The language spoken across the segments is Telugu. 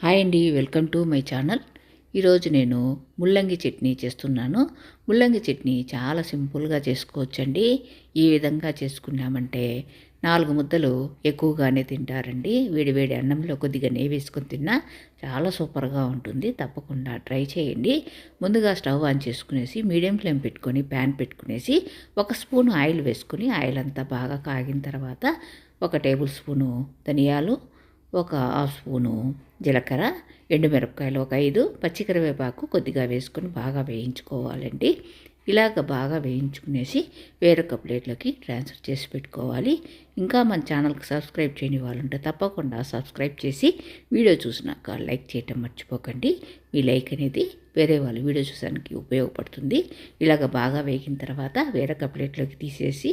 హాయ్ అండి, వెల్కమ్ టు మై ఛానల్. ఈరోజు నేను ముల్లంగి చట్నీ చేస్తున్నాను. ముల్లంగి చట్నీ చాలా సింపుల్గా చేసుకోవచ్చండి. ఈ విధంగా చేసుకున్నామంటే 4 ముద్దలు ఎక్కువగానే తింటారండి. వేడివేడి అన్నంలో కొద్దిగా నెయ్యి వేసుకొని తిన్నా చాలా సూపర్గా ఉంటుంది. తప్పకుండా ట్రై చేయండి. ముందుగా స్టవ్ ఆన్ చేసుకునేసి మీడియం ఫ్లేమ్ పెట్టుకొని ప్యాన్ పెట్టుకునేసి 1 స్పూన్ ఆయిల్ వేసుకొని ఆయిల్ అంతా బాగా కాగిన తర్వాత 1 టేబుల్ స్పూను ధనియాలు, 1/2 స్పూను జీలకర్ర, ఎండుమిరపకాయలు 5, పచ్చికరివేపాకు కొద్దిగా వేసుకొని బాగా వేయించుకోవాలండి. ఇలాగ బాగా వేయించుకునేసి వేరొక ప్లేట్లోకి ట్రాన్స్ఫర్ చేసి పెట్టుకోవాలి. ఇంకా మన ఛానల్కి సబ్స్క్రైబ్ చేయని వాళ్ళు ఉంటే తప్పకుండా సబ్స్క్రైబ్ చేసి వీడియో చూసినాక లైక్ చేయటం మర్చిపోకండి. మీ లైక్ అనేది వేరే వాళ్ళు వీడియో చూసానికి ఉపయోగపడుతుంది. ఇలాగ బాగా వేగిన తర్వాత వేరొక ప్లేట్లోకి తీసేసి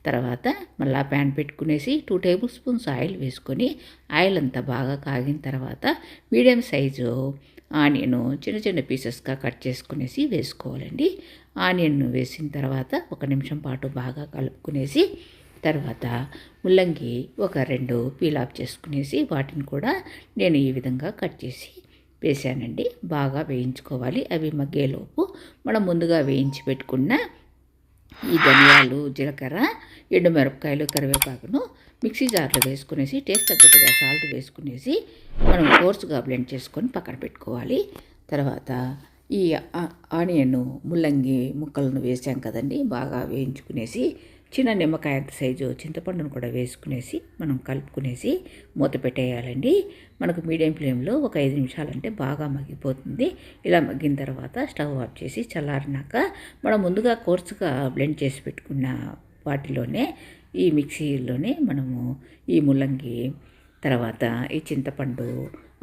తర్వాత మళ్ళీ ప్యాన్ పెట్టుకునేసి 2 టేబుల్ స్పూన్స్ ఆయిల్ వేసుకొని ఆయిల్ అంతా బాగా కాగిన తర్వాత మీడియం సైజు ఆనియన్ చిన్న చిన్న పీసెస్గా కట్ చేసుకునేసి వేసుకోవాలండి. ఆనియన్ వేసిన తర్వాత 1 నిమిషం పాటు బాగా కలుపుకునేసి తర్వాత ముల్లంగి 2 పీల్ ఆఫ్ చేసుకునేసి వాటిని కూడా నేను ఈ విధంగా కట్ చేసి వేసానండి. బాగా వేయించుకోవాలి. అవి మగ్గేలోపు మనం ముందుగా వేయించి పెట్టుకున్న ఈ ధనియాలు, జీలకర్ర, ఎండుమిరపకాయలు, కరివేపాకును మిక్సీ జార్లో వేసుకునేసి టేస్ట్ తగ్గట్టుగా సాల్ట్ వేసుకునేసి మనం కోర్సుగా బ్లెండ్ చేసుకొని పక్కన పెట్టుకోవాలి. తర్వాత ఈ ఆనియన్ ముల్లంగి ముక్కలను వేసాం కదండి, బాగా వేయించుకునేసి చిన్న నిమ్మకాయ సైజు చింతపండును కూడా వేసుకునేసి మనం కలుపుకునేసి మూత పెట్టేయాలండి. మనకు మీడియం ఫ్లేమ్లో 5 నిమిషాలంటే బాగా మగ్గిపోతుంది. ఇలా మగ్గిన తర్వాత స్టవ్ ఆఫ్ చేసి చల్లారినాక మనం ముందుగా కోర్సుగా బ్లెండ్ చేసి పెట్టుకున్న వాటిలోనే ఈ మిక్సీలోనే మనము ఈ ముల్లంగి తర్వాత ఈ చింతపండు,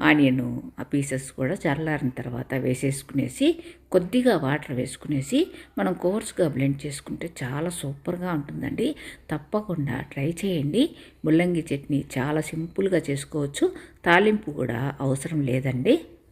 ఆనియను ఆ పీసెస్ కూడా చల్లారిన తర్వాత వేసేసుకునేసి కొద్దిగా వాటర్ వేసుకునేసి మనం కోర్స్గా బ్లెండ్ చేసుకుంటే చాలా సూపర్గా ఉంటుందండి. తప్పకుండా ట్రై చేయండి. ముల్లంగి చట్నీ చాలా సింపుల్గా చేసుకోవచ్చు. తాలింపు కూడా అవసరం లేదండి.